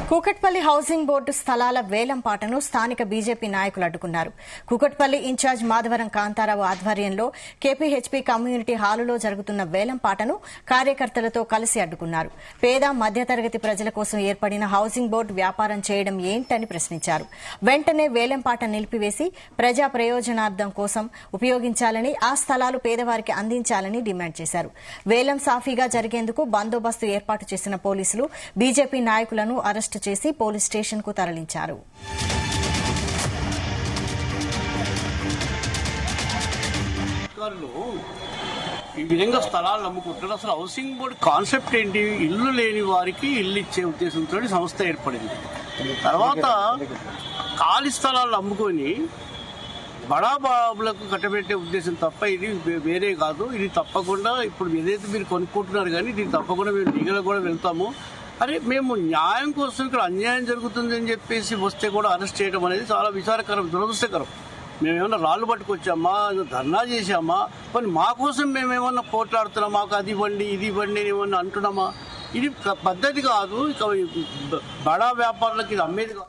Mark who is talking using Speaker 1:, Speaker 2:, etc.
Speaker 1: Kukatpally housing board స్థలాల వేలంపాటను స్థానిక BJP నాయకులు అడ్డుకున్నారు. కూకట్పల్లి ఇన్ఛార్జ్ మాధవరం కాంతారావు ఆధ్వర్యంలో కేపీహెచ్పీ కమ్యూనిటీ హాలులో జరుగుతున్న వేలంపాటను కార్యకర్తలతో కలిసి అడ్డుకున్నారు. పేద మధ్యతరగతి ప్రజల కోసం ఏర్పడిన హౌసింగ్ బోర్డు వ్యాపారం చేయడం ఏంటని ప్రశ్నించారు. వెంటనే వేలంపాట నిలిపివేసి ప్రజా ప్రయోజనార్థం కోసం ఉపయోగించాలని, ఆ స్థలాలు పేదవారికి అందించాలని డిమాండ్ చేశారు. వేలం సాఫీగా జరిగేందుకు బందోబస్తు ఏర్పాటు చేసిన పోలీసులు బీజేపీ నాయకులను అరెస్టు చేసి పోలీస్ స్టేషన్ కు తరలించారు.
Speaker 2: ఈ విధంగా స్థలాలు అమ్ముకుంటారు. అసలు హౌసింగ్ బోర్డు కాన్సెప్ట్ ఏంటి? ఇల్లు లేని వారికి ఇల్లు ఇచ్చే ఉద్దేశంతో సంస్థ ఏర్పడింది. తర్వాత ఖాళీ స్థలాలు అమ్ముకొని బడాబాబులకు కట్టబెట్టే ఉద్దేశం తప్ప ఇది వేరే కాదు. ఇది తప్పకుండా ఇప్పుడు ఏదైతే మీరు కొనుక్కుంటున్నారు కానీ దీన్ని తప్పకుండా మేము లీగల్గా కూడా వెళ్తాము. అరే మేము న్యాయం కోసం ఇక్కడ అన్యాయం జరుగుతుంది అని చెప్పేసి వస్తే కూడా అరెస్ట్ చేయడం అనేది చాలా విచారకరం, దురదృష్టకరం. మేమేమన్నా రాళ్ళు పట్టుకొచ్చామా, ధర్నా చేశామా, కానీ మా కోసం మేమేమన్నా పోట్లాడుతున్నాం, మాకు అది ఇవ్వండి ఇది ఇవ్వండి అని ఏమన్నా అంటున్నామా? ఇది పద్ధతి కాదు. ఇక బడా వ్యాపారులకు ఇది అమ్మేది కాదు.